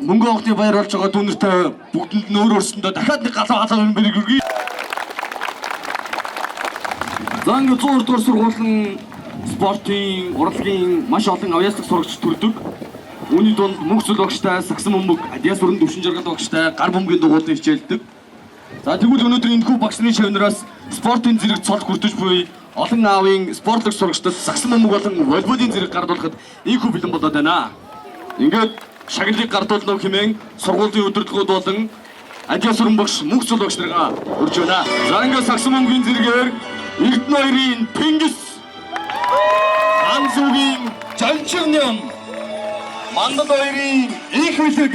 мөнгө онгоцны баяр болж байгаа дүүнэртэй бүгдэнд нь өөр өөрсөндөө дахиад нэг галаа юм бэрэг үргэлж. За ингээд 100 дугаар сургуулийн спортын, урлагийн маш олон авьяаслаг сурагч төрдөг. Үүний дунд мөнх цөл багштай, сагсан бөмбөг, адьяас өрн төвшин жаргал багштай, гар бөмбөгийн дугуйлан хичээлдэг. За тэгвэл өнөөдөр энэхүү багшны шавнараас спортын зэрэг цол хүртэж буй олон аавын спортлог сурагчдад сагсан бөмбөг болон волейболын зэрэг гардуулахад ийхүү бэлэн болоод байна. Ингээд шагналыг гардуулна хэмээн сургуулийн удирдлагууд болон адьяас өрн багш, мөнх цөл багш нараа урьж байна. За ингээд сагсан бөмбөгийн зэрэгээр Эрдэнэ хоёрын Тэнгис, Анзуугийн Жанчирням, Мандал хоёрын их хэлэг,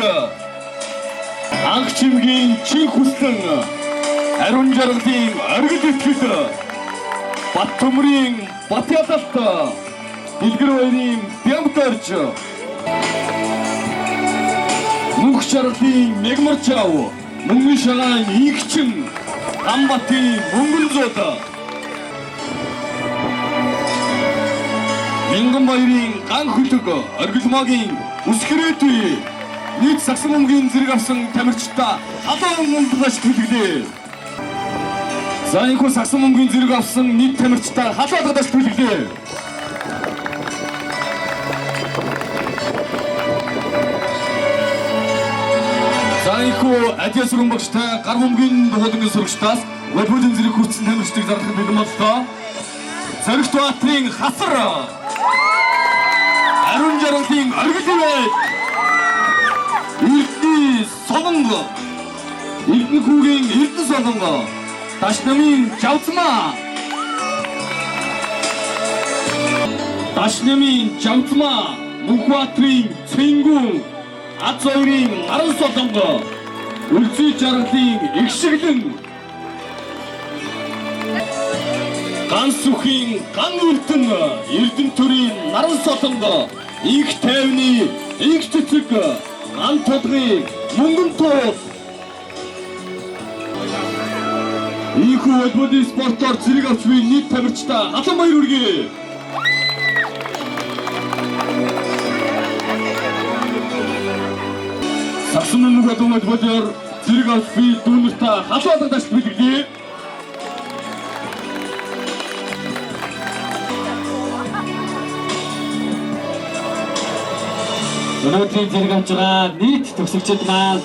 Анх чимгийн чих хүслэн, Ариун жаргалын оргил итгэл, Бат төмрийн Бат ядалт, Дэлгэр хоёрын Бямтарч, Мөнх жаргалын Мегмарчав, Мөнгөн шагаан Игчин, Гамбатын Мөнгөн зууд, Мянган баярын ган хөлөг, Оргилмогийн Үсгэрээдүй, нийт сагсан бөмбөгийн зэрэг авсан тамирчдаа халуун мөнгөш төлөглөө. За энэхүү сагсан бөмбөгийн зэрэг авсан нийт тамирчдаа халуун мөнгөш төлөглөө. За энэхүү адьяас өрн багштай гар бөмбөгийн дугуйлан сурагчдаас волейболын зэрэг хүртсэн тамирчдыг зарлахад бэлэн боллоо. Зоригт Баатрын Хасар, Ариун жаргалын оргил байд, Эрдэнэ Солонго, Эрдэнэ хүүгийн Эрдэнэ Солонго, Дашнамын Жавцмаа, Мөнхбаатрын Цэнгүүн, Аз хоёрын Наран Солонго, Үлзий жаргалын Игшиглэн, Ган сүхийн ган үрдэн, Эрдэнэ төрийн Наран Солонго, их тайвны их цэцэг, ган толгын Мөнгөн туул. Ийхүү волейболын спортоор зэрэг авч буй нийт тамирчдаа халуун баяр хүргэе. Сагсан бөмбөг болон волейболоор зэрэг авч буй дүүнэртээ халуун дагш бэлгэлээ. Өнөөдрийн зэрэг авч байгаа нийт төгсөгчид маань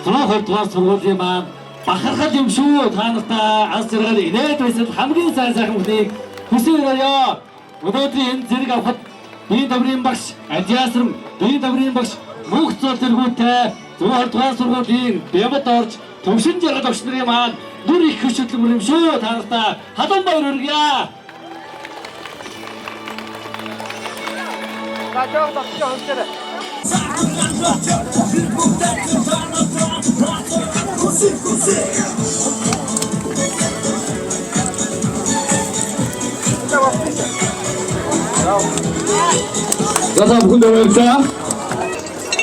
120 дугаар сургуулийн маань бахархал юм шүү. Та нартай аз жаргал инээд байсад хамгийн сайн бүхнийг хүсэн өрөөё. Өнөөдрийн энэ зэрэг авахд биеийн даврын багш, адьяас өрн, биеийн даврын багш, мөнх цол зэргүүтэй 120 дугаар сургуулийн Бямд орж төвшин жаргал багш нарын маань нүр их хөшөдлөмөр юм шүү. Та нартай халуун баяр хүргэе. Гажааг багш хөнтөрөө. За бүхэнд баярлалаа.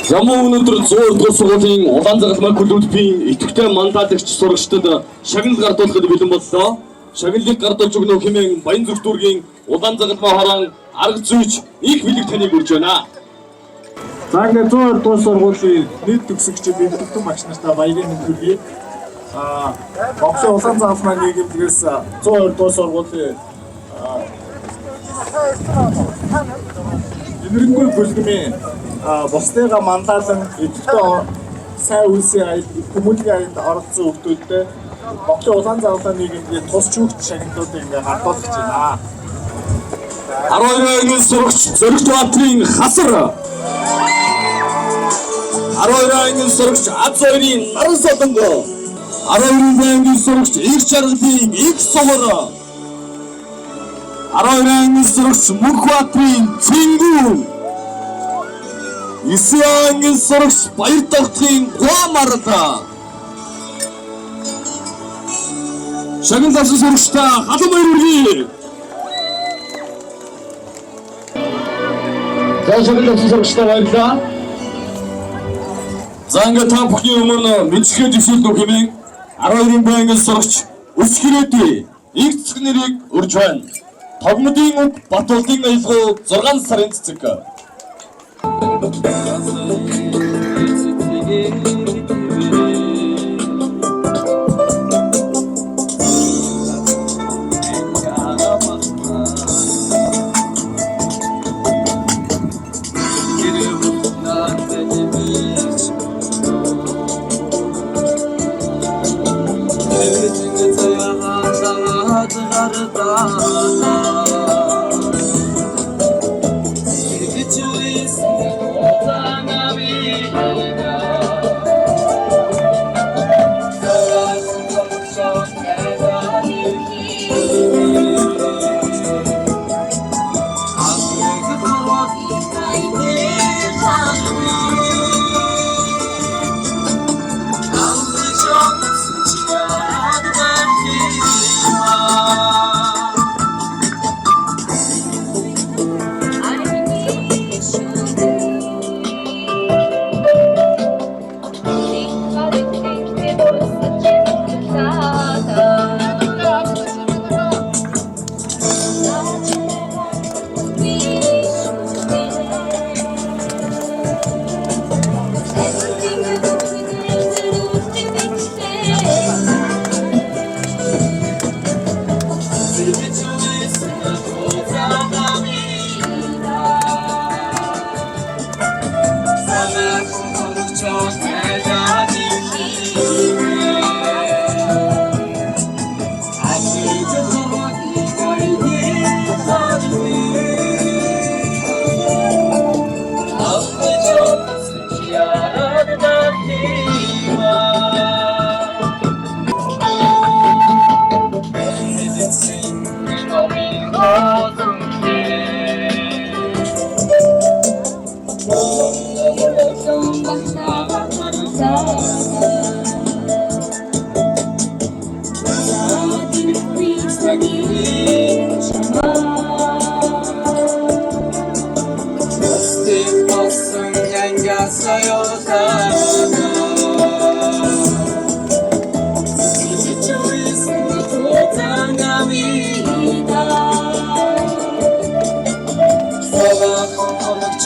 Замун өнөөдөр 100 дугаар сургуулийн улаан загалмай клубын идэвхтэй мандатлагч сурагчдад шагнал гардуулахад бэлэн боллоо. Шагналыг гардуулж өгнө хэмээн Баян зүрх дүүргийн улаан загалмай хорон арга зүйч их бэлэг таныг урьж байна. За ингээд 120 дугаар сургуулийн нийт төгсөгчид бэлтгэн багш нартаа баярын мэнд хүргэе. Боксын улаан загалмай нийгэмдгээс 120 дугаар сургуулийн Эмэрэнгүй бүлгэмийн бусдыгаа манлайлан идэвхтэй сайн үйлсийн аяд, хүмүүлийн аяд оролцсон хүмүүстээ Боксын улаан загалмай нийгэмдгийн тус чүгт шагналуудыг ингээд хадгалж байна. 12 ангын сурагч Зоригт Баатрын Хасар, 12 ангын сурагч Аз хоёрын Наран Солонго, 12 ангын сурагч Их жаргалын Их Сувар, 12 ангын сурагч Мөнхбаатрын Цэнгүүн, 9 ангын сурагч Баярдагтын Гуамарта. Шагнал авсан сурагчдаа халуун баяр хүргэе. За шагнал авсан сурагчдаа баярлалаа. За ингээд та бүхний өмнө мэдчилгээ зөвшөөрөх хэмээн 12 байнгын сурагч Үсгэрээдүй их цэцэг нэрийг урьж байна. Тогмодын үг Батулдын аялгау 6 сарын цэцэг.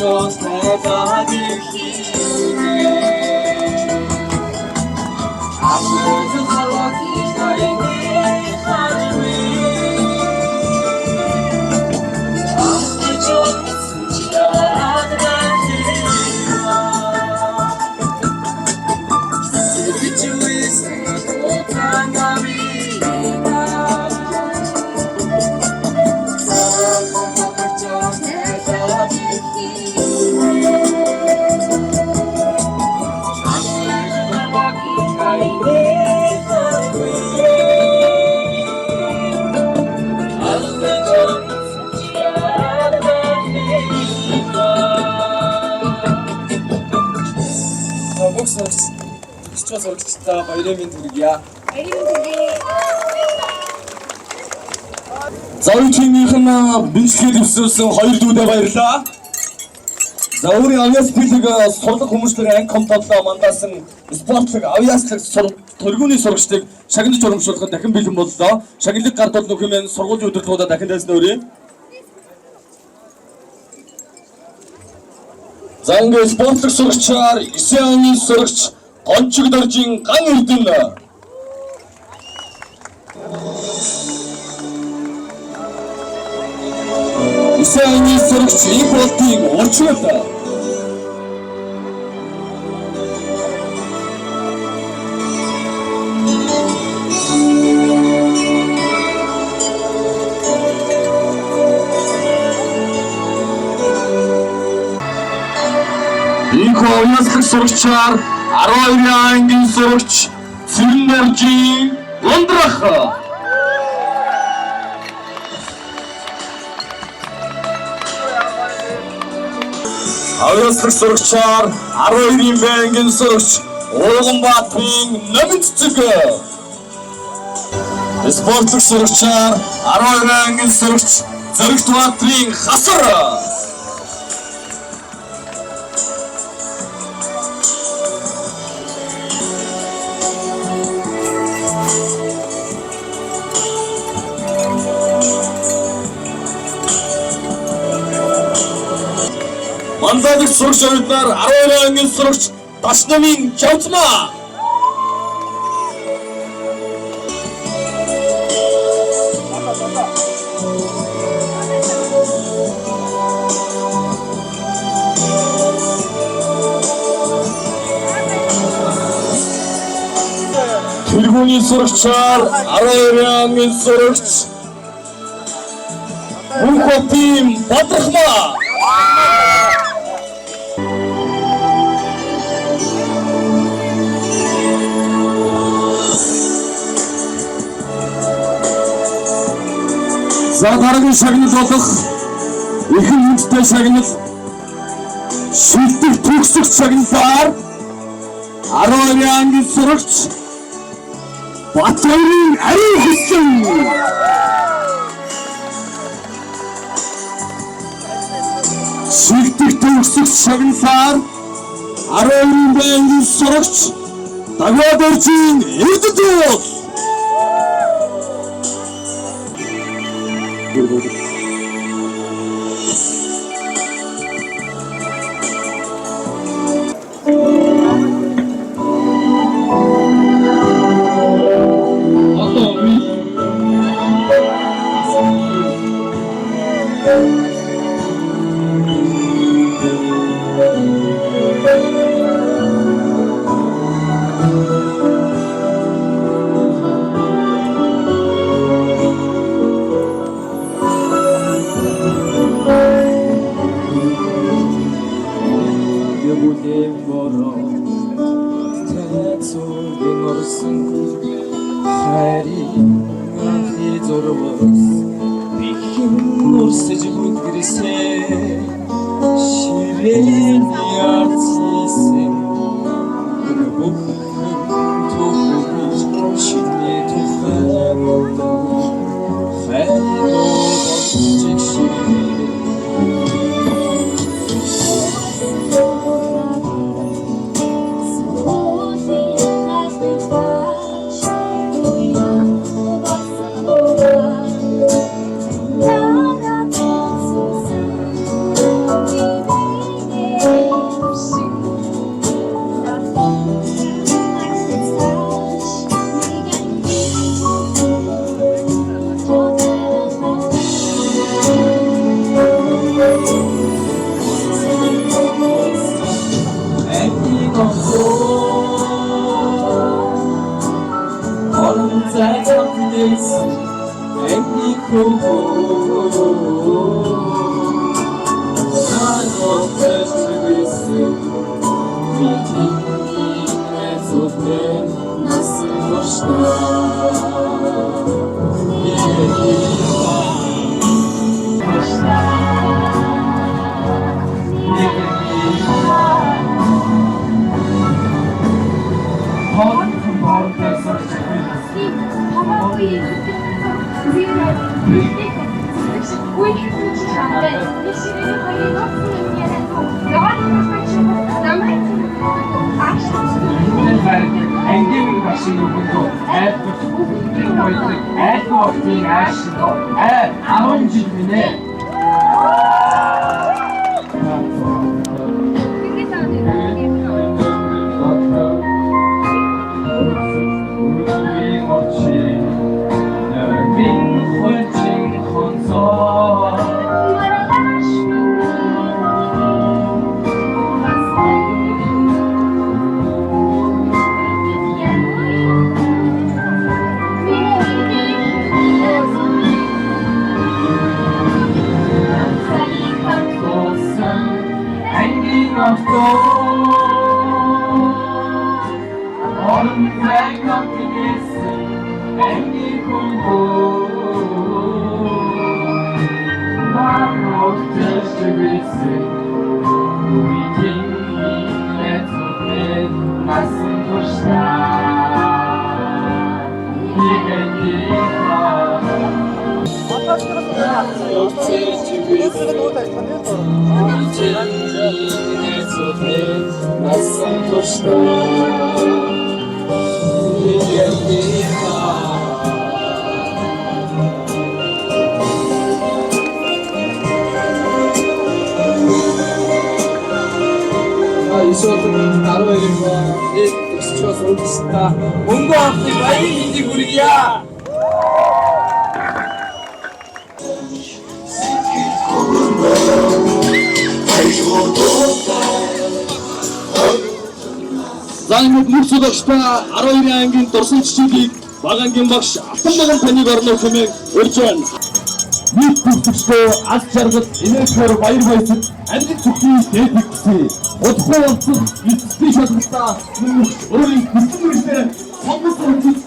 Сонгогчоос тайлаад ирлээ. Амрын халааны гайны харвэ. Амрын чиад ратива. Сэрвичвэс тотанами. Счаас урагчтай баярын мэнд хүргье. За үеийнх нь бэлтгэл өвсөсөн 2 дүүдээ баярлаа. За өөрийн авьяас бэлэг сурлаг хүмүүжлэг анги комтолоо мандаасан спортлог авьяаслаг төргүүний сурагчдыг шагнаж урамшуулахад дахин бэлэн боллоо. Шагналыг гард бол нөх юм сургуулийн удирдлагуудаа дахин дайсан өрөө. За ингээд спортлог сурагчаар 9 оны сурагч Гончиг доржийн ган эрдэнэ. Исааны сурагч Имполтын урчмал. Инх авьяаслаг сурагчаар 12 ангийн сурагч Цэрнэржийн Лондрах. Авьяаслаг сурагчаар 12-ийн байнгын сурагч Уулганбаатарын Номинцэг. Спортлог сурагчаар 12 ангийн сурагч Зоригтбаатарын Хасар. Мандадагч сурагч оюутнаар 12 ангийн сурагч Дашнамын Чавцмаа. Тэргүүний сурагчаар 12 ангийн сурагч Мөнхбатын Бадрахмаа. За дараагийн шагнал болох ихэнх хүнтэй шагнал шилдэг төгсөх шагналаар 12 ангийн сурагч Батбаярын Ариун Хүссэн. Шилдэг төгсөх шагналаар 12 байнгын сурагч Дагвадоржийн Эрдэнэт. Ангийн машин өгдөө айлтгуулж бүгдийн хоёрыг айлтгуулсан ааштай 10 жил минь. 이수호는 나로 이름과 내 역시와 서울시다 뭔가 없는 많이 인지 부르기야. За энэ мөрсөд багштай 12 ангийн дурсан чичгийг багангийн багш алтан баган таныг орно хэмээн урьж байна. Нийт төвчдөө аль жаргал энергээр баяр баясаг амьд бүхий дээд нэгсэн. Удахгүй онцлог эцсийн шалгалтаа өөрийн хүссэн мөрөөр сонгосон үндэс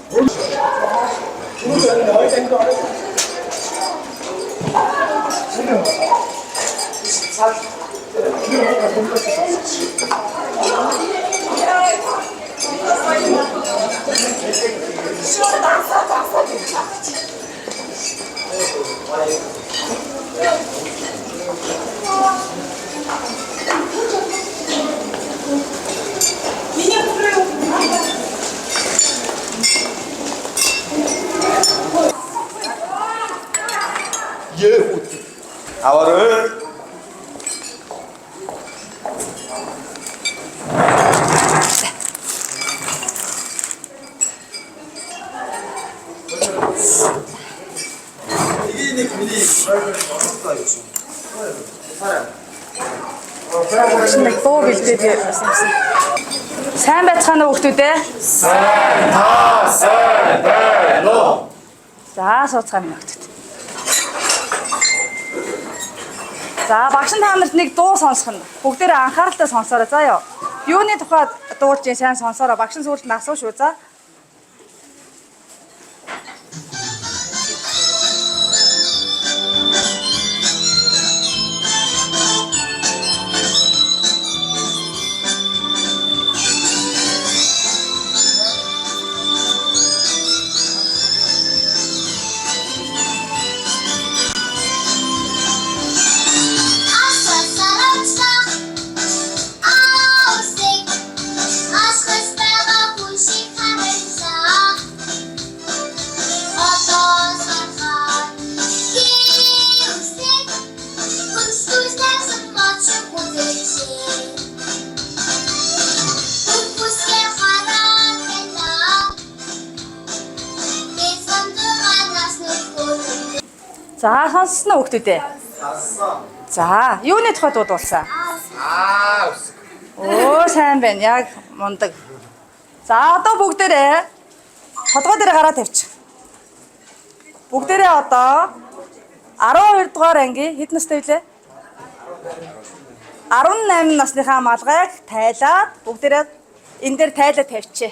아와를 Нэг дуу бэлдээд байсан. Сайн байцгаана уу хүүхдүүд ээ? сайн байна уу? За сууцгаана хүүхдүүд. За багш та нарт нэг дуу сонсгоно. Бүгдээрээ анхааралтай сонсоорой заа ёо. Юуны тухай дуулж сайн сонсоорой. Багш сүрэлд нь асуу шүү за. За сонссноо хүүхдүүдээ. За юуны тухай дуудуулсан? Оо сайн байна. Яг мундаг. За одоо бүгдээрээ толгой дээр гараа тавьчих. Бүгдээрээ одоо 12 дугаар анги хэд настай вүлээ? 18 насныхаа малгайг тайлаад бүгдээрээ энэ дээр тайлаад тавьчээ.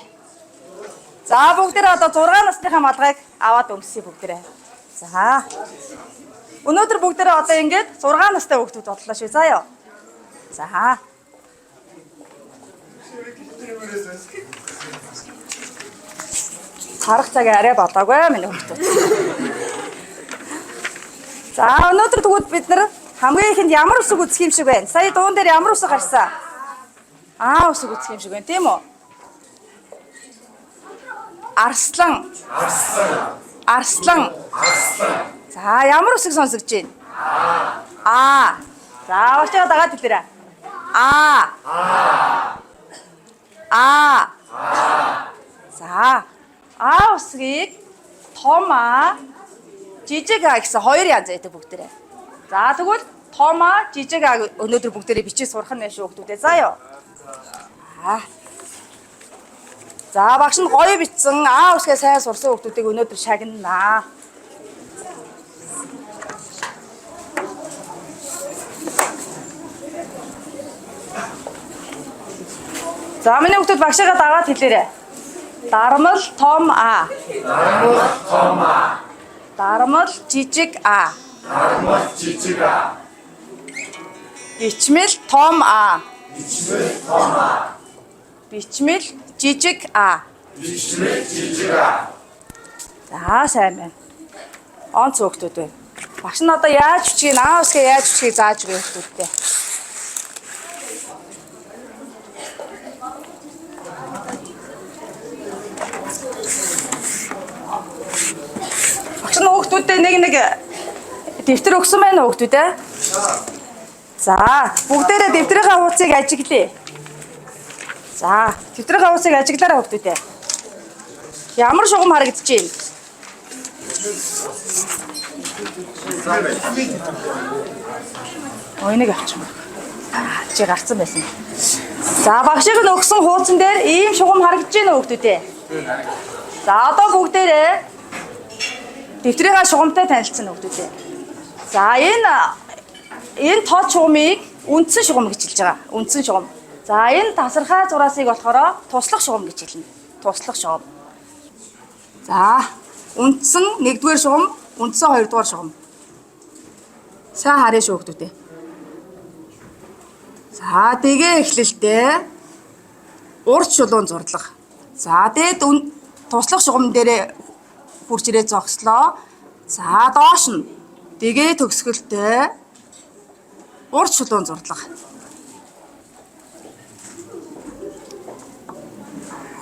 За бүгдээрээ одоо 6 насныхаа малгайг аваад өнгөсөе бүгдээрээ. За. Өнөөдөр бүгдээрээ одоо ингэж 6 настай хүүхдүүд бодлоо шүү. За ёо. За. Харах цаг арай болоогүй миний хүүхдүүд. За өнөөдөр тэгвэл бид нар хамгийн ихэнд ямар үсэг үзэх юм шиг байна? Сая дуун дээр ямар үсэг гарсан? Үсэг үзэх юм шиг байна, тийм үү? Арслан. За ямар үсэг сонсогдож байна? За очоо дагаад хэлээрэй. За. Үсгийг том жижиг гэсэн хоёр янз байдаг бүгдээрээ. За тэгвэл том жижиг өнөөдөр бүгдээрээ бичиж сурах нь шүү хүүхдүүдээ. За ёо. За багш нь гоё бичсэн үсгээ сайн сурсан хүүхдүүдийг өнөөдөр шагнана. За миний хүүхдүүд багшаагаа дагаад хэлээрэй. Дармал том Дармал жижиг Бичмэл том Бичмэл жижиг За сайн байна. Онц хүүхдүүд байна. Багш нь одоо яаж бичгийг үсгээ яаж бичгийг зааж өгье хүүхдүүдтэй. Хүүхдүүдтэй нэг дэвтэр өгсөн байна уу хүүхдүүд ээ? За бүгдээрээ дэвтрийнхаа хуудсыг ажиглая. За дэвтрийнхаа хуудсыг ажиглаарай хүүхдүүд ээ. Ямар шугам харагдаж байна? Энийг авчих. Чи гарцсан байсан. За багшийн өгсөн хуудсан дээр ийм шугам харагдаж байна уу хүүхдүүд ээ? За одоо бүгдээрээ дэвтрийнхаа шугамтай танилцсан хүүхдүүдээ. За энэ тод шугамыг үндсэн шугам гэж хэлж байгаа. Үндсэн шугам. За энэ тасархай зураасыг болохоор туслах шугам гэж хэлнэ. Туслах шугам. За үндсэн 1-р шугам, үндсэн 2-р шугам. Сайн харъя шүү хүүхдүүдээ. За тэгээ эхлэлдээ урд шулуун зурдлага. За тэгээд туслах шугам дээрээ хурж ирээ зогслоо. За доош нь дэгээ төгсгөлтэй урд шулуун зурдлага.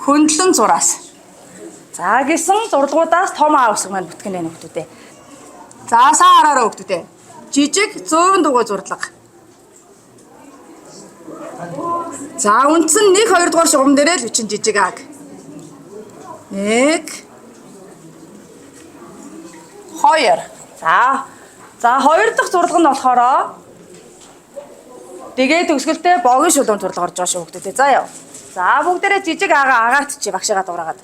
Хөндлөн зураас. За гэсэн зурлагуудаас том үсэг маань бүтгэн байна хүүхдүүдээ. За сайн хараарай хүүхдүүдээ. Жижиг зөөвөн дугуй зурдлага. За үндсэн 1-2 дугаар шугам дээрээ л бичин жижиг 1 2. За 2 дахь зурлага нь болохоор дэгээ төгсгөлтэй богийн шулуун зурлага орж байгаа шүү хүүхдүүдээ. За яа. За бүгдээрээ жижиг агаарчи багшаагаа дуурайгаад.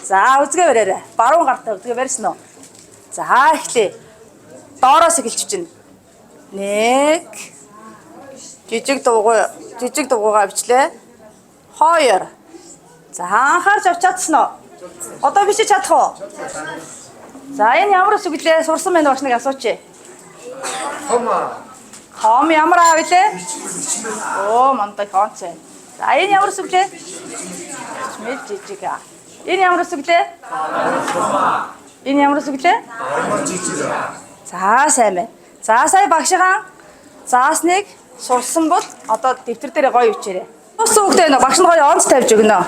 За үзгээ бариарай. Баруун гартаа үзгээ барьсан уу? За эхлэе. Доороос эхэлж чинь. 1 жижиг дугуйгаа бичлээ. 2. За анхаарч авч чадсан уу? Одоо бичиж чадах уу? За энэ ямар үсэг вүлээ? Сурсан байна багш нэг асуучих. Том ямар вүлээ? Мандаа конц. За энэ ямар үсэг вүлээ? Бичмэл жижиг Энэ ямар үсэг вүлээ? Энэ ямар үсэг вүлээ? За сайн байна. За сая багшийн заасныг сурсан бол одоо дэвтэр дээр гоё бичээрэй. Ус үгтэй нөө багш нь гоё онц тавьж өгнө.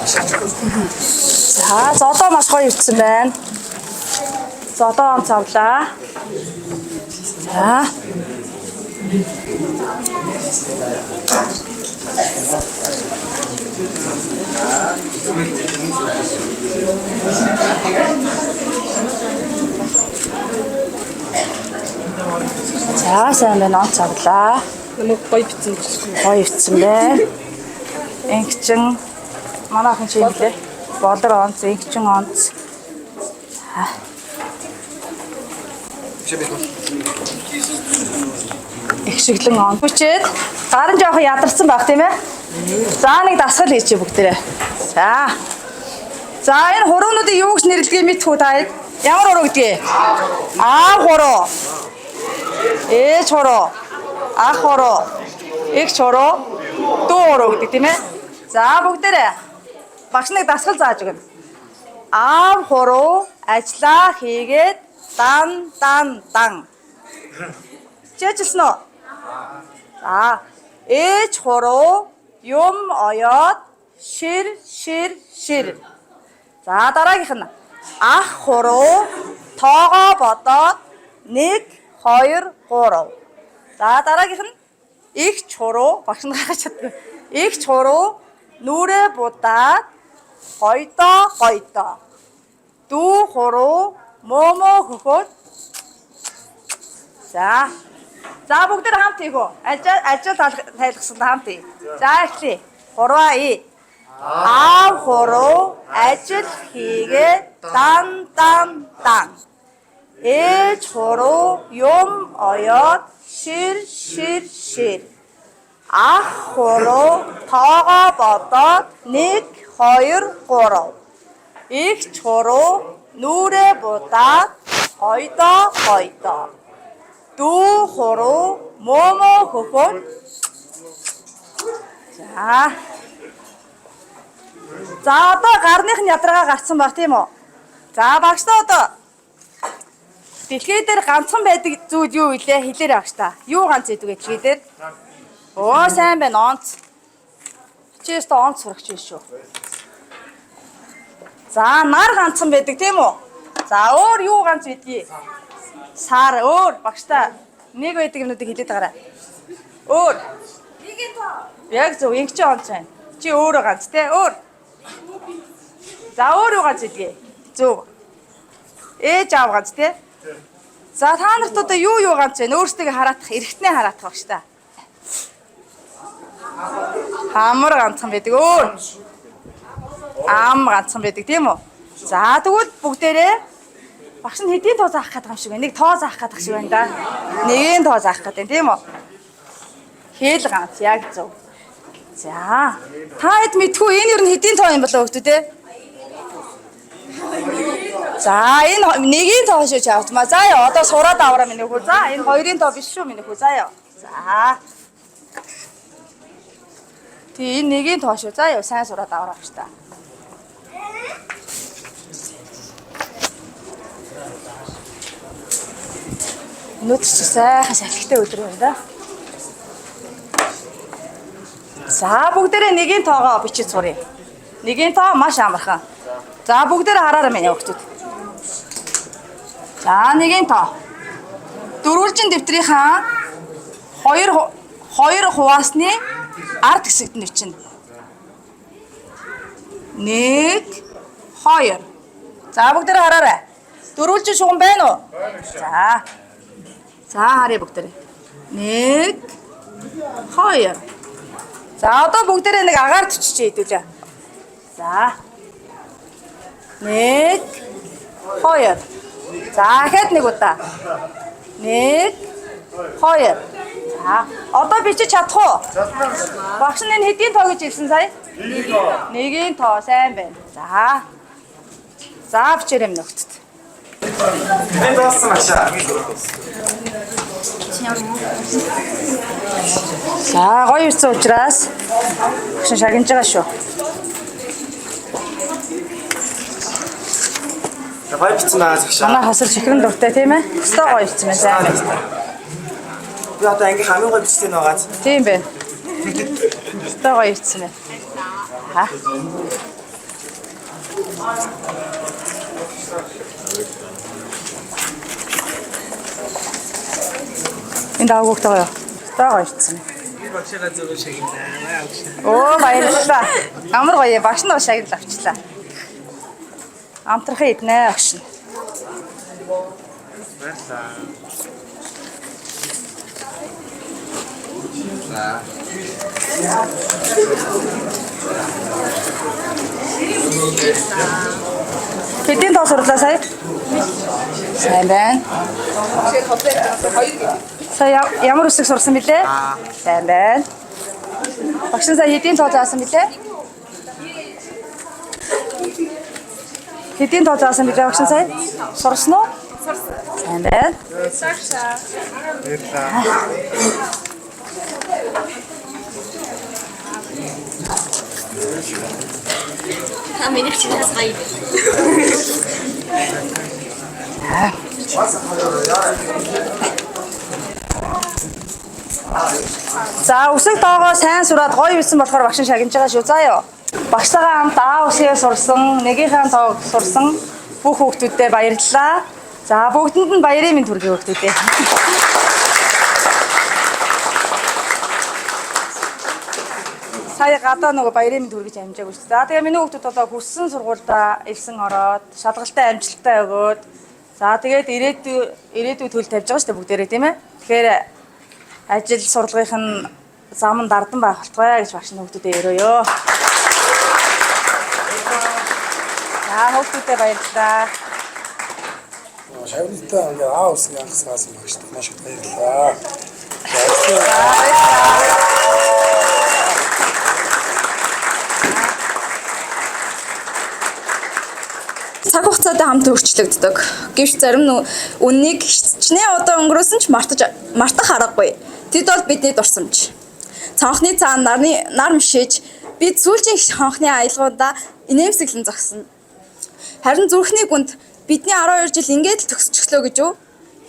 За зодоо маш гоё өвчсөн байна. Зодоо онц авлаа. За. За сайн байна онц авлаа. Намайг гоё битсэн. Гоё өвчсөн байна. Ингэчин манай охин чи хэлээ. Болор онц, инчин онц. Их шиглэн онц. Хүчээд гарын жоохон ядарсан баг тийм ээ. За нэг дасгал хийчихье бүгдээрээ. За. За энэ хуруунуудыг юу гэж нэрлэдэг юм мэдхүү та хэд? Ямар хуруу гэдгийг? А хуруу. Ч хуруу. Ах хуруу. X хуруу. Дүү хуруу гэдэг тийм ээ. За бүгдээрээ багш нэг дасгал зааж өгнө. А хуруу ажиллаа хийгээд дан. Чэжсэн үү? За. Ч хуруу юм оёод шир. За дараагийнх нь ах хуруу тоогоо бодоод 1 2 3. За дараагийнх нь их хуруу багш нар гаргаж чаддаг. Их хуруу нүрээ будаад гойдоо. Дүү хуруу момо хөхөд. За. За бүгд хамт хийгөө. Ажил тайлгсан хамт хий. За эхлэе. Хураа ий. А хуруу ажил хийгээд дан. Ээж хуруу юм оёод шир. Ах хуруу тоогоо бодоод 1 2 3. Их хуруу нүрээ будаад гойдоо. Дүү хуруу момо хөхөд. За одоо гарных нь ядрага гарцсан баг тийм үү? За багштай одоо дэлхий дээр ганцхан байдаг зүйл юу вэ? Хэлээрэй багштай. Юу ганц гэдэг вэ дэлхий дээр? Оо сайн байна онц. Чист онц сурагч биш шүү. За нар ганцхан байдаг тийм үү? За өөр юу ганц байдгийг? Сар өөр багштай нэг байдаг юмнуудыг хэлээд байгаарай. Өөр. Нэгийн тоо. Яг зөв ингэж онц байна. Чи өөрөө ганц те өөр. За өөр юу ганц гэдгийг? Зөв. Ээж аав ганц те. За та нарт одоо юу ганц байна? Өөрсдөө хараадах, эргэтнээ хараадах багштай. Хамар ганцхан байдаг өөр. Ам ганцхан байдаг тийм үү? За тэгвэл бүгдээрээ багш нь хэдийн тоо заах гэдэг юм шиг байна. Нэг тоо заах гэдэг шиг байна да. Нэгийн тоо заах гэдэг тийм үү? Хэл ганц яг зөв. За та хэд мэдгүй энэ юу хэдийн тоо юм болоо хөөтөө те? За энэ нэгийн тоо шүү чаавтмаа. За яа одоо сураад аваарай минь хөө. За энэ хоёрын тоо биш шүү минь хөө. За яа. За. Тэ энэ нэгийн тоо шүү. За яа сайн сураад аваарай багш та. Өнөөдөр чи сайхан салхитай өдөр байна да. За бүгдээрээ нэгийн тоогоо бичиж суръя. Нэгийн тоо маш амархан. За бүгдээрээ хараарай минь хүүхдүүд. За нэгийн тоо. Дөрвөлжин дэвтрийнхаа хоёр хуваасны ард хэсэгт нь бичнэ. 1 2. За бүгдээрээ хараарай. Дөрвөлжин шугам байна уу? За. За харъя бүгдээрээ. 1 2. За одоо бүгдээрээ нэг агаар төччихье хэдүүлээ. За. 1 2. За хэд нэг удаа. 1 2. За одоо бичиж чадах уу? Багш нь энэ хэдийн тоо гэж хэлсэн сая? Нэгийн тоо сайн байна. За. За бичээрэй нөхдөд. Энэ доосон ашаа. За гоё ирсэн учраас багш шагнаж байгаа шүү. Гоё бичсэн байгаа ашаа. Манай хасар чихрэн дуртай тийм ээ? Өстой гоё ирсэн байна сайн байна. Би одоо анги хамгийн гоё бичсэн байгаа. Тийм байна. Өстой гоё ирсэн байна. Ха. Энэ даагуухтай гоё. Өстой гоё ирсэн. Би багшаа зөв шагнаа. Оо баярлалаа. Амар гоё багш нь шагнал авчлаа. Амтрахын иднэ багш нь. За. Хэдийн тоо сурлаа сая? Сайн байна. Сая ямар үсэг сурсан бilé? Сайн байна. Багш сая хэдийн тоо заасан бilé? Хэдийн тоо заасан бilé багш сая? Сурсан уу? Сайн байна. Миний хичээс гоё. За үсэг тоогоо сайн сураад гоё юусэн болохоор багш шагнаж байгаа шүү. За ёо. Багштайгаа хамт аа үсгээ сурсан, нэгийнхээ тоог сурсан бүх хүүхдүүдтэй баярлалаа. За бүгдэнд нь баярын мэнд хүргэе хүүхдүүдээ. Сая гадаа нөгөө баярын мэнд хүргэж амжаагүй шүү. За тэгээ миний хүүхдүүд болоо хүссэн сургуультай ирсэн ороод шалгалтаа амжилттай өгөөд за тэгээд ирээдүйд хөл тавьж байгаа шүү дээ бүгдээрээ тийм ээ. Тэгэхээр ажил сурлагынх нь зам нь дардан байх болтугай гэж багш хүүхдүүдэд өрөөё. За хүүхдүүдэд баярлалаа. Шавнитаа ингээ аа усны анхсаас магштай маш их баярлалаа. Цаг хугацаатай хамт өөрчлөгддөг. Гэвч зарим үннийг хичнээн удаа өнгөрөөсөн ч мартах аргагүй. Тэд бол бидний дурсамж. Цонхны цаана нар мшиж бид сүүлчийн хонхны аялгуудаа инээмсэглэн зогсно. Харин зүрхний гүнд бидний 12 жил ингээд л төгсчихлөө гэж юу?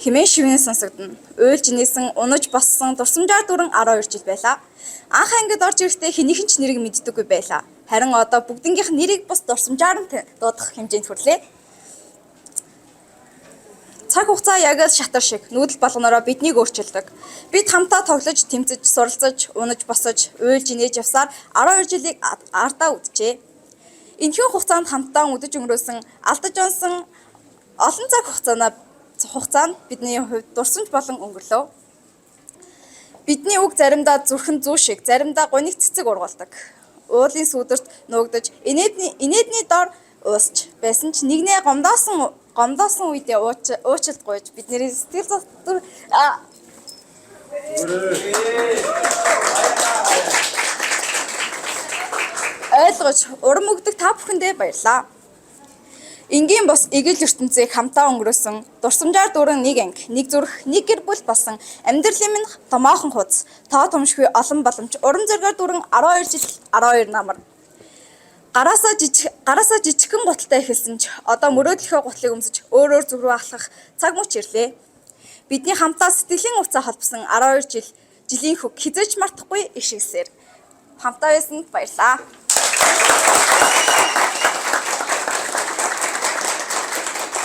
Хэмээн шивнээ сонсогдно. Уйлж нээсэн, унаж боссон дурсамжаар дүрэн 12 жил байлаа. Анх ангид орж ирэхдээ хэнийхэн ч нэрийг мэддэггүй байлаа. Харин одоо бүгднгийнх нэрийг бас дурсамжаар нь дуудах хэмжээнд хүрлээ. Цаг хугацаа яг л шатар шиг нүүдэл болгоноороо биднийг өөрчилдөг. Бид хамтаа тоглож, тэмцэж, суралцаж, унаж босож, уйлж нээж явсаар 12 жилийг ардаа үджээ. Энэхүү хугацаанд хамтдаа үдэж өнгөрөөсөн, алдаж онсон олон цаг хугацаанд бидний хувьд дурсамж болон өнгөрлөө. Бидний үг заримдаа зүрхэн зүү шиг, заримдаа гуниг цэцэг ургуулдаг. Уулын сүдэрт нуугдаж, инээдний дор уусч байсан ч нэгнээ гомдоосон үедээ уучлалт гуйж бидний сэтгэл дотор ойлгож урам өгдөг та бүхэндээ баярлалаа. Энгийн бос эгэл ертөнцийг хамтаа өнгөрөөсөн дурсамжаар дүүрэн нэг анги, нэг зүрх, нэг гэр бүл болсон амьдралын минь томоохон хуц, тоо томшгүй олон боломж, урам зоригоор дүүрэн 12 жил 12 намар. Гараасаа жижигхэн гуталтай эхэлсэн ч одоо мөрөөдлөхөө гутлыг өмсөж өөр зүг рүү алхах цаг мөч ирлээ. Бидний хамтаа сэтгэлийн уцаа холбосон 12 жилийн хөг хизээч мартахгүй их шигсээр. Хамтаа байсанд баярлалаа.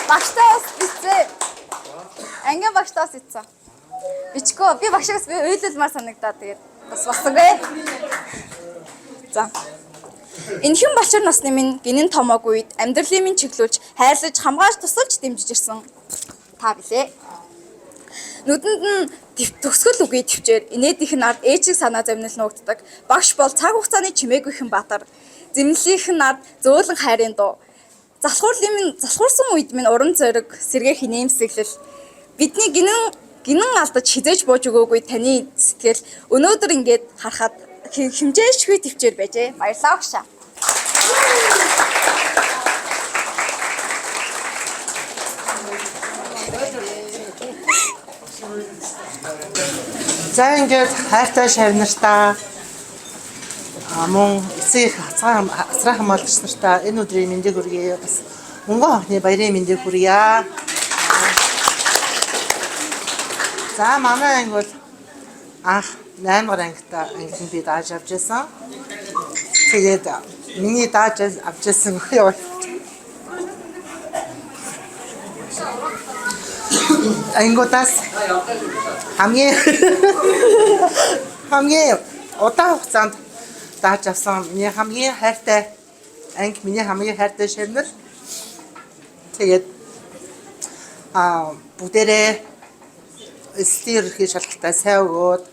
Багштаас ицээ. Ангийн багштаас ицээ. Бичгөө би багшаас би уйлалмаар санагдаад тэгээд бас басгүй. За. Энэхэн балчир насны минь гинэн томоог үед амьдралын минь чиглүүлж, хайрлаж, хамгаалж тусалж дэмжиж ирсэн та билээ. Нүдэнд нь төгсгөл үгүй төвчээр инээдийнх нь ард ээжийг санаа зовнил нуугддаг. Багш бол цаг хугацааны чимээгүйхэн баатар. Зэмлэлийнх нь ард зөөлөн хайрын дуу. Залхуурсан үед минь урам зориг, сэргээх инээмсэглэл. Бидний гинэн алдаж хизээж бууж өгөөгүй таны сэтгэл өнөөдөр ингээд харахад хэмжээшгүй төвчээр байжээ. Баярлалаа багшаа. За ингээд хайртай шавнартаа мөн эцэг асраахан молдч нартаа энэ өдрийн мэндийг хүргэе. Бас мөнгө хонхны баярын мэндийг хүргье. За манай анги бол анх 8 дугаар ангид би дааж авч байсан. Тэгээд миний дааж авч байсан юу? Ангидаас хамгийн удаан хугацаанд дааж авсан миний хамгийн хайртай анги, миний хамгийн хайртай шавнар. Тэгээд бүгдээрээ эслийн ерөнхий шалгалтаа сайн өгөөд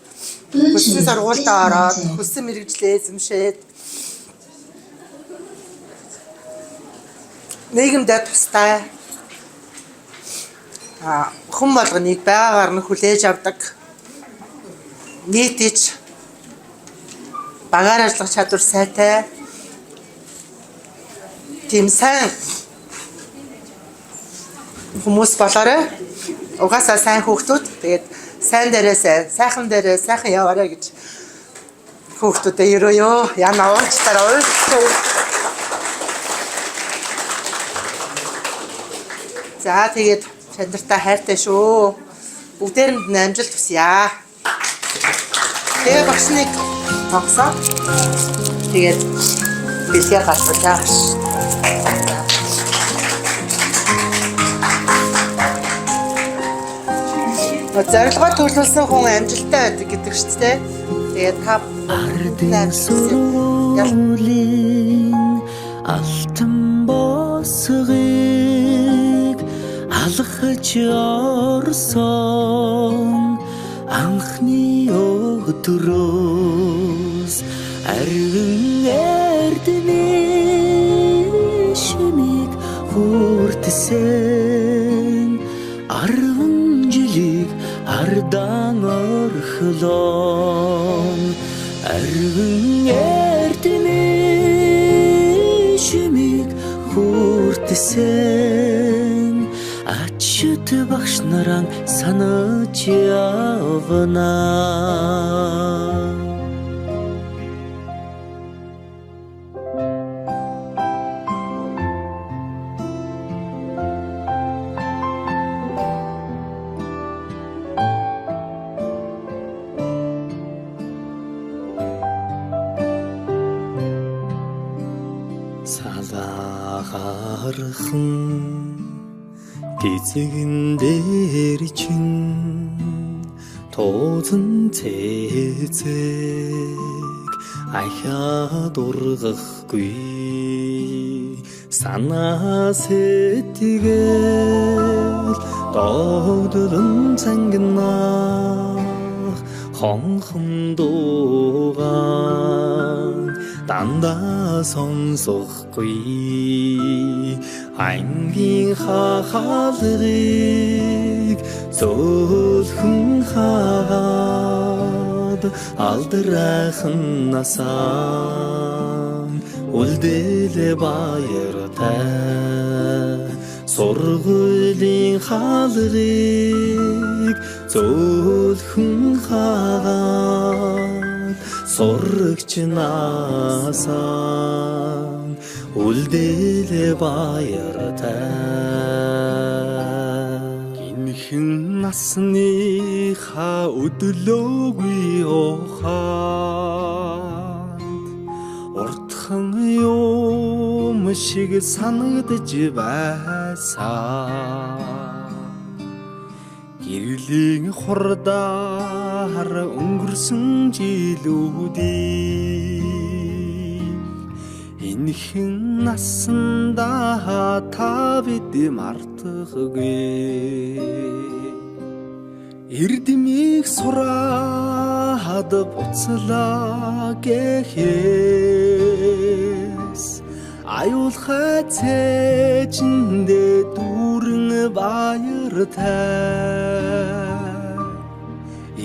хүссэн сургуультаа ороод хүссэн мэргэжлээ эзэмшээд нийгэмдээ тустай хүн болгоныг байгаагаар нь хүлээж авдаг нийтж багаар ажиллах чадвар сайтай тийм сайн хүмүүс болоорой. Угаасаа сайн хүүхдүүд тэгээд сайн дээрээ сайхан дээрээ сайхан яваарай гэж хүүхдүүдэд ерөөё яна уулзтараа уулзтаа. За тэгээд чандартай хайртай шүү. Бүгдээрэнд нь амжилт хүсье. Тэгээ багшныг тогсоо. Тэгээд бэлгээ гаргацгаа. Зорилгоо төлөвлөсөн хүн амжилттай байдаг гэдэг шүү дээ. Тэгээд та ардын сүрүүлийн алтан босгыг алхаж орсон анхны өдрөөс арвин эрдэнэ шимиг хүртсэн 10 жилиг ардан орхлон арвин эрдэнэ шимиг хүртсэн ачт багш нараа санаж явна. Салаагархан эзэгэн дээр чин тоозон цэцэг ахаад ургахгүй санаа сэтгэл догдолн цангинах хонхон дуугаан дандаа сонсохгүй ангийн хахалрыг зөөлхөн хаад алдрайхан насаа үлдээлээ баяртай сургуулийн хаалрыг зөөлхөн хаад сурагч насаа үлдээлээ баяртай гинхэн насныхаа өдлөөгүй ухаанд уртхан юм шиг санагдж байсан гэрлийн хурдаар өнгөрсөн жилүүдийг энэхэн насанда та бид мартахгүй эрдэмийг сураад буцлаа гэхээс аюулхай цээжиндээ дүүрэн баяртай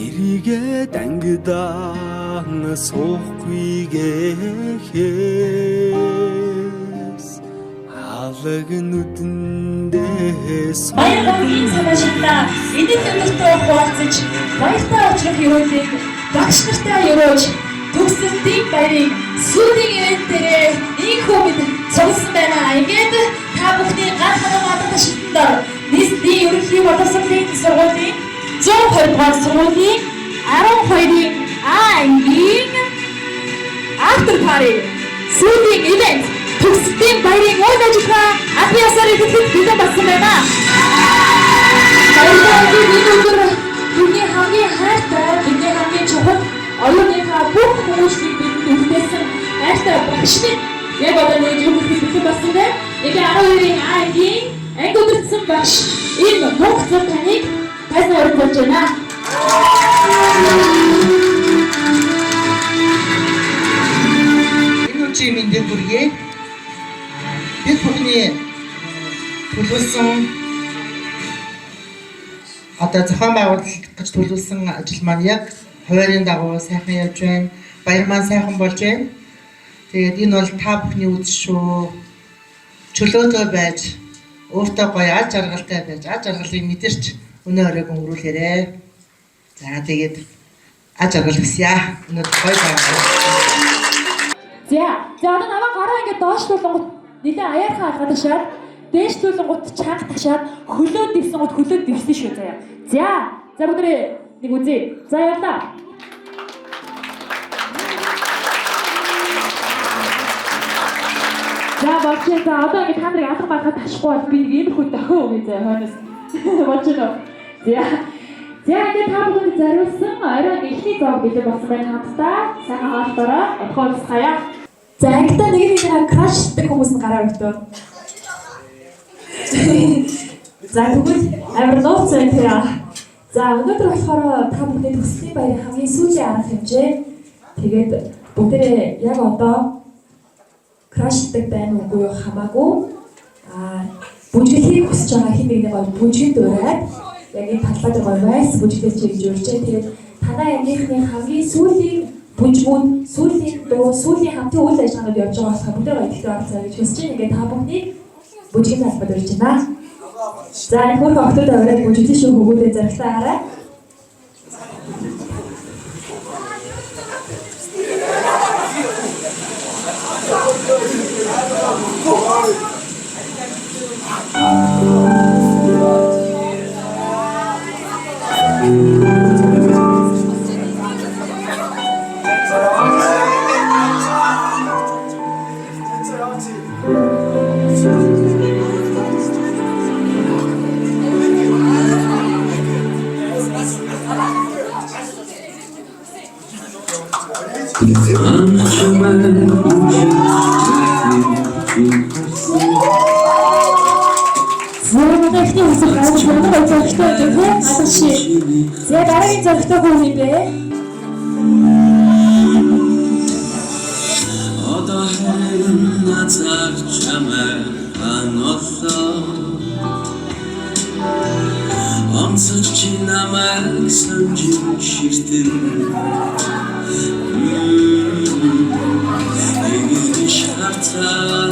эрийгээ дангидаан суухгүй гэхээс алаг нүдэндээс баяргийн санаашилтаа эдийн өнөртөө хуваалцаж баяртай очих ёроолыг багш нартай ёроож төгсөлтийн баярыг сүүлийн ивэнтээрээ ийхүү бид цугсан байна. Ингээд та бүхний гар хамгаалалтын шилдэндээ нийслэлийн ерөнхий боловсролын сургуулийн 120 дугаар сургуулийн 12-ийн ангийн after party сүүлийн ивэнт төгсөлтийн баярын үйл ажиллагаа албан ёсоор ихэвчлэн бэлэн болсон байна. Баяртай энэ өдөр бидний хамгийн хайртай, бидний хамгийн чухал оюуныхаа бүх хүмүүсийг бидэнд үлдээсэн хайртай багшныг яг одоо нэг юм хэлэх болсон байна. Яг 12-ийн ангийн анги өдөртсөн багш энэ Монгол таныг тайзнаа өргөж байна. Энэ үчи мэндийг хүргэе. Бид бүхний одоо зохион байгуулалт гэж төлөвлөсөн ажил маань яг хуваарийн дагуу сайхан явж байна. Баяр маань сайхан болж байна. Тэгээд энэ бол та бүхний үзэл шүү. Чөлөөтэй байж, өөртөө гоё аж аргалтай байж, аж аргалыг мэдэрч өнөө өрөөг өнгөрүүлээрэй. За тэгээд аж аргал хүсье. Өнөөдөр гоё байна. За одоо намаа гараа ингээд доош тулангууд нэлээ аяархан алгаад ташаад дээш тулангууд чанга ташаад хөлөө дивсэн гот хөлөө дивсэн шүү заяа. За бүгдээ нэг үзье. За явлаа. За болчихсон. За одоо ингээд та нарыг алга байхад ташихгүй бол би нэг иймэрхүү дохио өгье заяа хойноос. Болчихно. За ингээд та бүхэнд зориулсан оройн эхний зов билэг болсон байна хамтдаа. Сайхан хаалтаараа отгоолцгаая. За ангидаа нэг крашдаг хүмүүс нь гараа өгдөө. За тэгвэл амар нууцтай тэраа. За өнөөдөр болохоор та бүхний төслийн баярын хамгийн сүүлийн арга хэмжээ. Тэгээд бүгдээ яг одоо крашдаг байна уугүй хамаагүй. Бүжгэлхийг хүсэж байгаа хэн нэгний гоё бүжгэл дуурайд яг энэ талбайд гоё байс бүжгэлж хийж өрчээ. Тэгээд танай ангийнхны хамгийн сүүлийн бүжгүүд, сүүлийн дуу, сүүлийн хамтын үйл ажиллагаанд явж байгаа болохоор бүгдээ гоё ихтэй оролцоо гэж хүсэж байна. Ингээд та бүхний бүжгэл талбайд урьж байна. За энэ хөрх октод аваад бүжгэлж шүү хөгөөдөө зарагтаа хараа. За дараагийн зоригтой хүн юм бэ? Одоо хэн назар чамайг аносоо амсаж чи намайг санжин ширтэн эгэр шатара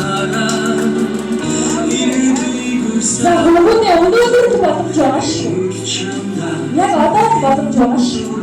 за бүгдээ өнөөдөр боломж байгаа шүү. Яг одоо боломж байгаа шүү.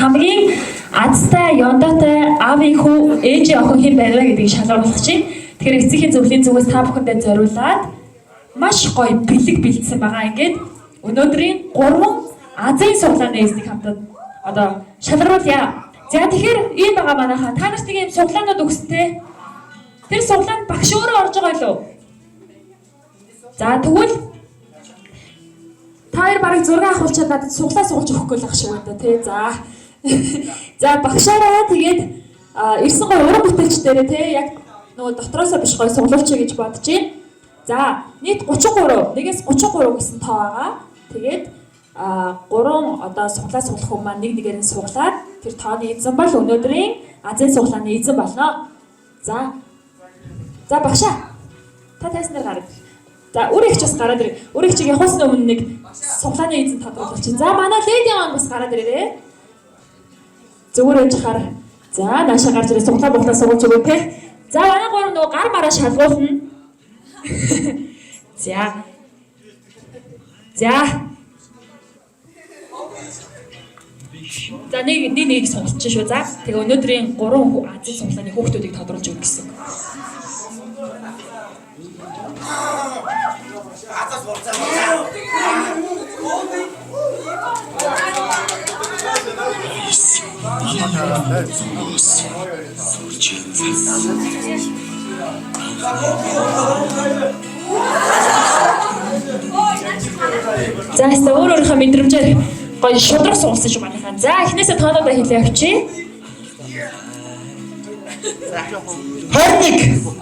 хамгийн азтай, ёндоотой аавын хүү ээжийн охин хэн байна вэ гэдгийг шалгаруулах чинь. Тэгэхээр эцгийн зөвлөлийн зүгээс та бүхэндээ зориулаад маш гоё бэлэг бэлдсэн байгаа. Ингээд өнөөдрийн 3 Азийн суглааны эзнийг хамтад одоо шалгаруулъя. За тэгэхээр ийм байгаа манайхаа та нарт нэг юм суглаанууд өгсөнтэй. Тэр суглаанд багш өөрөө орж байгаа юу? За тэгвэл та хоёр барыг зураг авахулчаад надад суглаа суулж өгөхгүй л ах шиг байна тий. За. За багшаараа тэгээд ирсэн гой уран бүтээлч дээрээ тий яг нөгөө дотроосоо биш гой суглуулчих гэж бодож байна. За нийт 33, нэгээс 33 гэсэн тоо байгаа. Тэгээд 3 одоо суглаа суглах хүмүүс маань нэг нэгээр нь суглаад тэр тооны эзэн бол өнөөдрийн Азийн суглааны эзэн болно. За. За багшаа. Та тайснаар гараад. За үр ихч бас гараад ирээ. Үр ихчийг явахсны өмнө нэг суглааны эзэн тодруулах чинь. За манай леди маань бас гараад ирээ. Зүгээр ээж хаар. За наашаа гарч ирээ суглаа буглаа суулж өгөө те. За манай гурав нөгөө гар мараа шалгуулна. За. За. За нэг сонголч шүү. За тэгээ өнөөдрийн 3 Азийн суглааны хүүхдүүдийг тодруулж өгөх гэсэн. За өөрийнхөө мэдрэмжээр гоё шудраг суулсан шүү манайхаа. За эхнээсээ тоонуудаа хэлээ авчи. 21.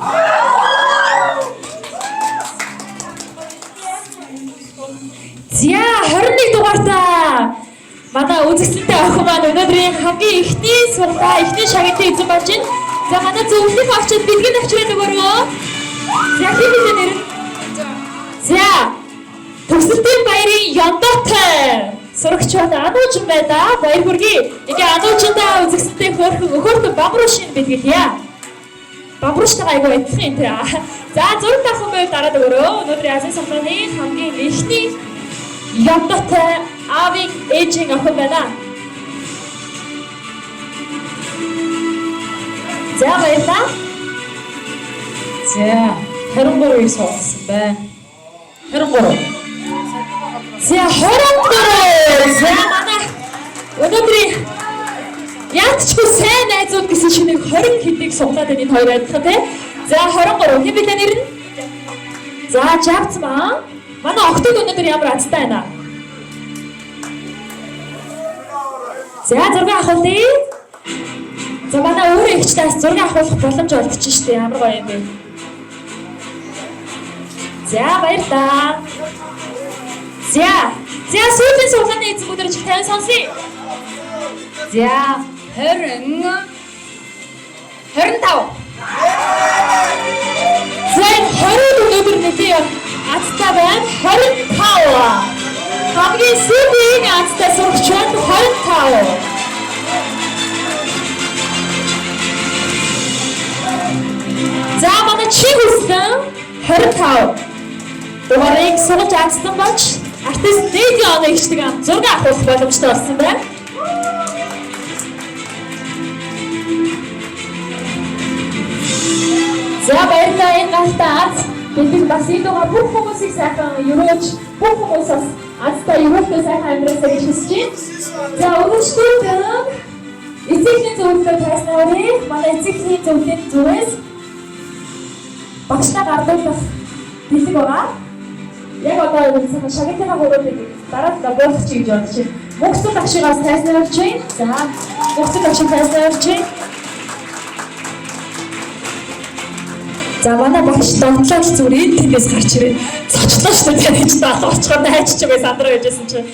За 21 дугаартаа манай үзэгчтэй охин маань өнөөдрийн хамгийн эхний суглаа, эхний шагналтын эзэн болж байна. За манай зөвлөлийн авчид бэлгийн авчираа нөгөөрөө. За хэвлээ нэр. За Төгсөлтийн баярын ёндоотой сурагчид ануужин байда баяр хүргэе. Тэгээ ануужиндаа үзэгсэлтэй хөөрхөн бамруу шин бэлгэлье. Бамрууштай айгуу адилхан юм тий. За зураг тавхан байв дараад өгөрөө. Өнөөдрийн Азийн суглааны хамгийн эхний ёндоотой аавын ээжийн охин байна. За баярлалаа. За 23-ыг суулгасан байна. 23. За 23. За манай өнөөдрийн яатчгүй сайн найзууд гэсэн шинийг 20 хэдийг суглаад энэ хоёр адилхан тий. За 23 хэн билээ нэр нь? За жавц маа. Манай охтыг өнөөдөр ямар азтай байна? За зураг авахлаа. За манай өөрөө ихчдээс зураг авах боломж олдчих шүү дээ. Ямар гоё юм бэ? За баярлалаа. За сүүлийн суглааны эзэн өдөр чих тань сонсъё. За 25. За 20 өнөөдөр нэлээд азтай байна. 25. Хамгийн сүүлийн азтай сурагч байна 25. За манай чи хүссэн 25. Дугаарыг суулж аацсан болж артист Дэди оногчдыг зураг авах боломжтой болсон байна. За баярлалаа энэ галтаас бид бас энэ дугаар бүх хүмүүсийг сайхан өрөөж бүх хүмүүсээс азтай өрөөтэй сайхан амьдралаа гэж хүсэж байна. За өнөөдөр эцэгний зөвлөлөөр тайснаарыг манай эцэгний зөвлөлийн зүгээс багштай гардуулах бэлэг байгаа. Яг одоо энэ шагналтын хөрөлийг дараад буулгах гэж бодож байна. Мөнхсөл багшигаас тайснаарч байна. За мөнхсөл багшиг тайснаарч байна. За манай багш донтлол зүрийн тэндээс гарч ирээд цочлоо шүү дээ гэж даалга очихоор найчж байгаа сандраа гэжсэн чинь.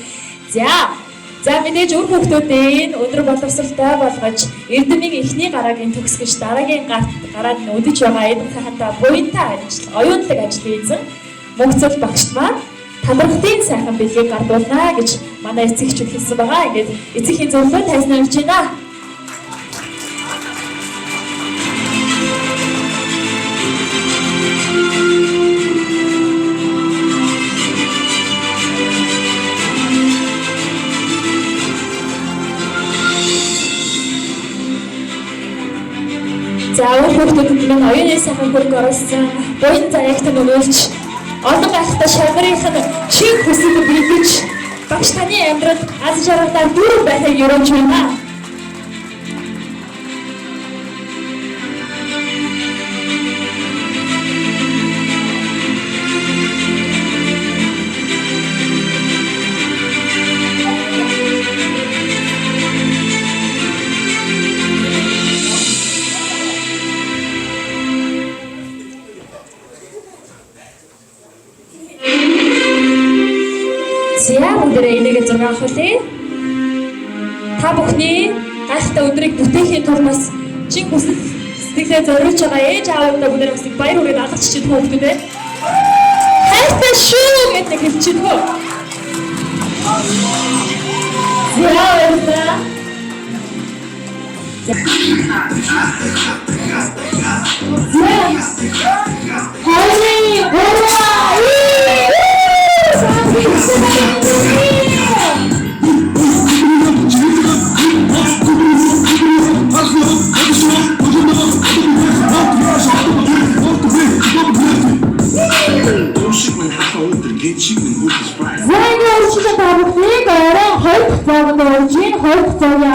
За мэдээж үр хүүхдүүдийн өндөр боловсролтой болгож эрдэмийн эхний гараагийн төгсгөж дараагийн гараад нь өдөж байгаа энэ сайхантай буянтай ажил, оюунлаг ажил эзэн мөнхсөл багшд маань талархтын сайхан бэлгийг гардуулна гэж манай эцэгчүүд хэлсэн байгаа. Ингээд эцэгхийн зөвлөгөө тайзнуулж байна. За хүүхдүүдэд минь оюуны сайхан хөрөнгө оруулсан буян заяагт нөгөөлж олон байхтай шалгарынх нь чин хүсэл биелэж багш таны амьдралд аз жаргалаар дүүрэн байхыг ёроож байна. Бүгдээрээ энийгээ зураг авахлаа. Та бүхний гайхалтай өдрийг бүтээхийн тулд чин хүсэл сэтгэлээ зориулж байгаа ээж аавуудаа бүгдээрээ бас баяр хүрээд алгачиж чадах хүүхдүүдээ. Хайртай шүү гэдэг хэлчихв.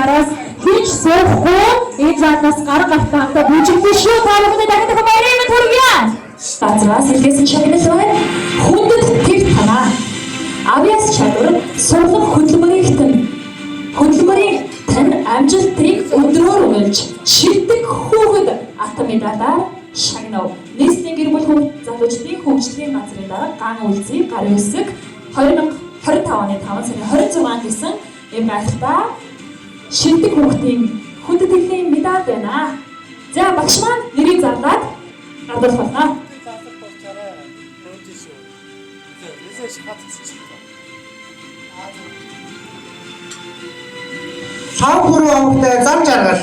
Араас хийж суухгүй энэ заднаас гар гартаантаа бүжиглээ шүү. Та бүхэнд дахин баярын мэнд хүргье. Базраас илгээсэн шагнал байна. Хүндэт тэр танаа. Авьяас чадвар сурлах хөдөлмөрийн тань амжилтыг өдрөөр өгүүлж шилдэг хүүхэд ата медалаар шагнав. Нийслэлийн гэр бүл залуучдын хөгжлийн газрын дараа ган үлзий гарын үсэг 2025 оны 5 сарын 26-нд гэсэн юм гайхалтай шилдэг хүүхдийн хүндэтгэлийн медаль байна. За багш маань нэрийг зарлаад гардуулах болно. Шав хүрүү амтай зам жаргал.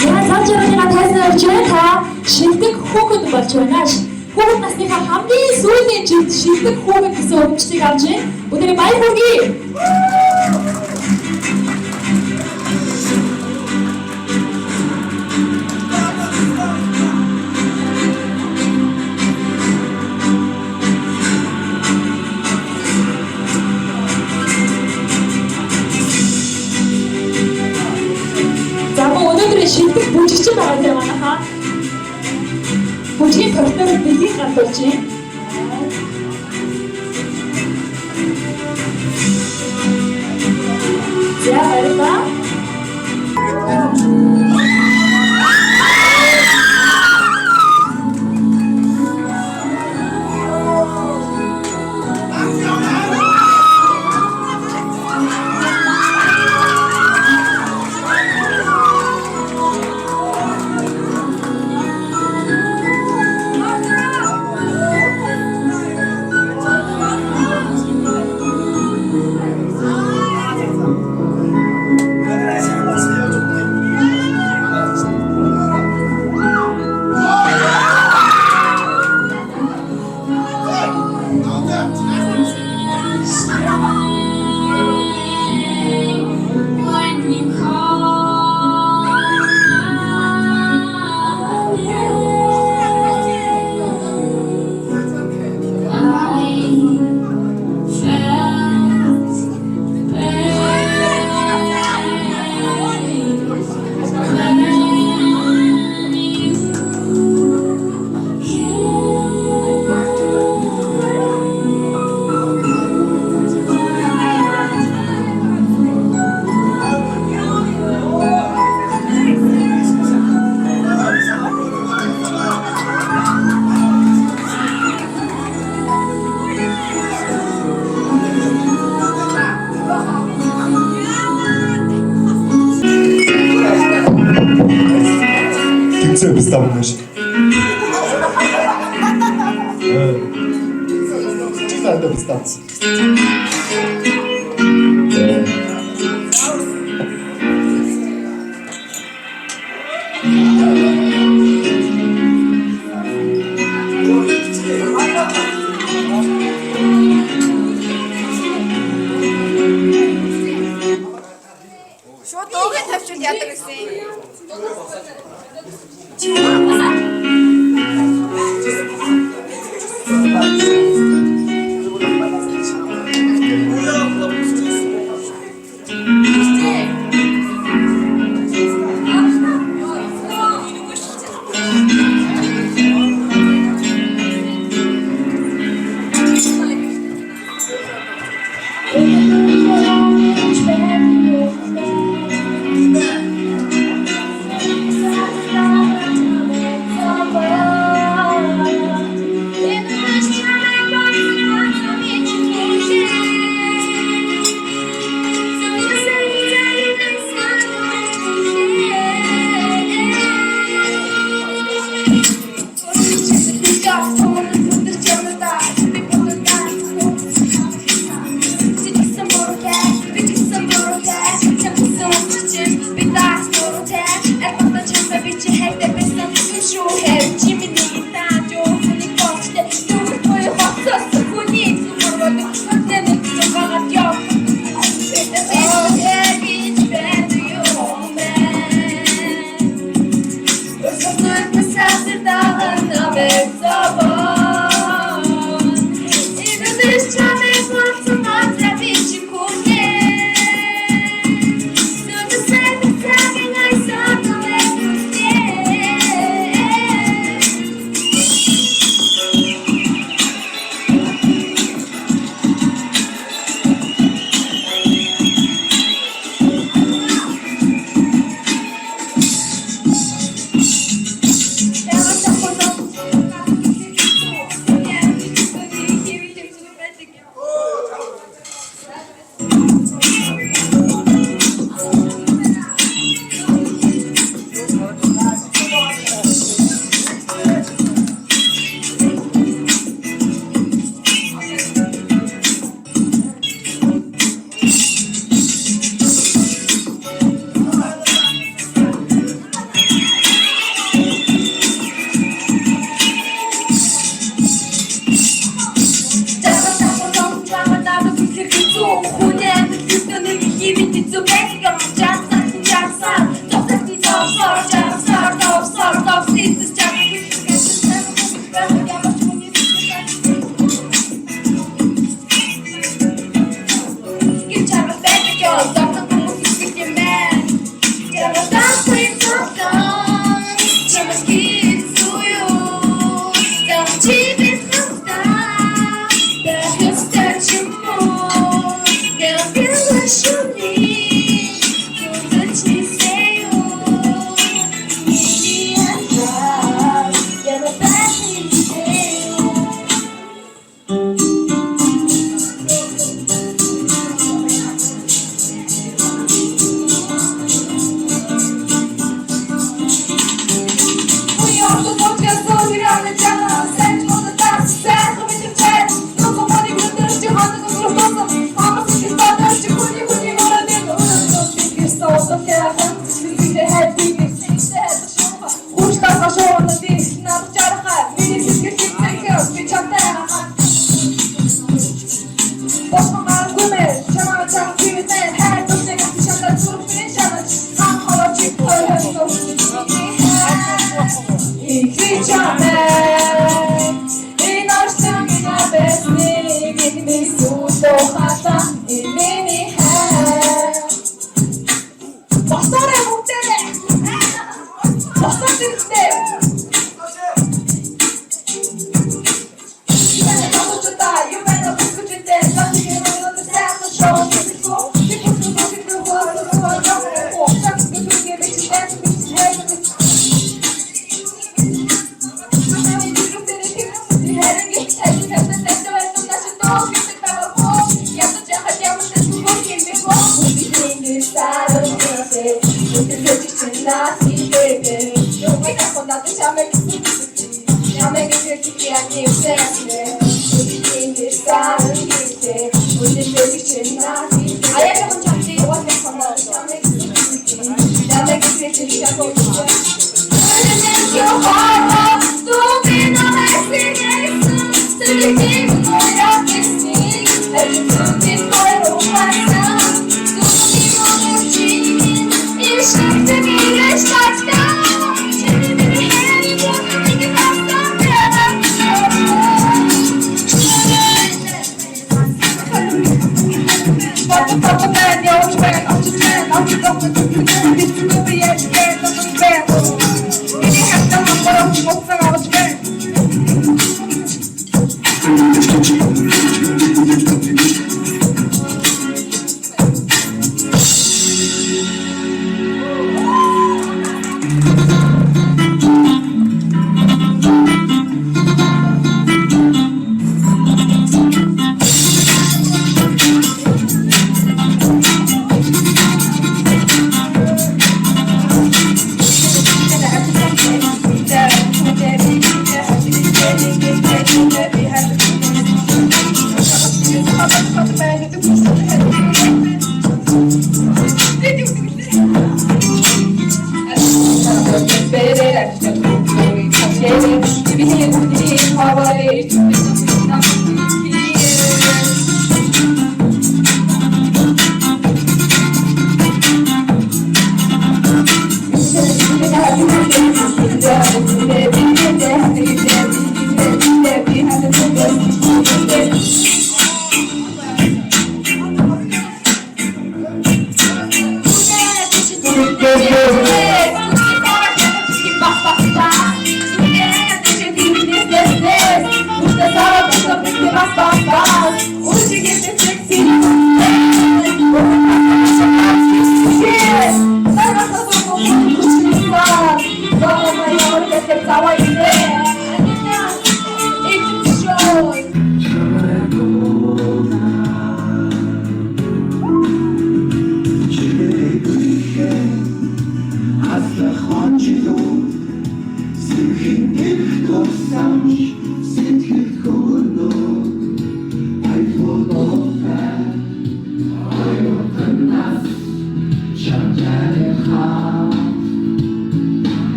Зам жаргалыг тайзнуулж та шилдэг хүүхэд болж байна. Хүүхэд насныхаа хамгийн сүүлийн жилд шилдэг хүүхэд гэсэн өвчтгийг авч байна. Бүгдээ баяр хүргэе. За өнөөдөр шилдэг бүжигч байгаа юм аа. Бүжгийн партнер бэлгийг гардуулж байна. За баярлалаа. Үнцээ без тамнаш. Чи надад без тамс. Шууд уугийн тавьчихвал яадаг гэсэн.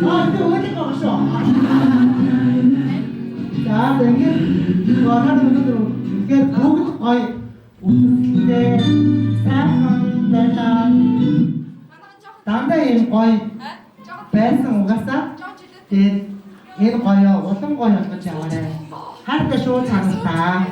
Ôi, tôi có cái con sổ. Үтсээ сайхан байлаа. Дандаа юм гоё байсан угаасаа. Тэгээд энэ гоё улам гоё болгож яваарай. Хайртай шүү цааналтаа.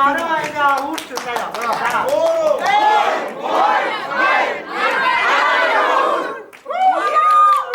Ороо яа, үргэлжлүүлээ.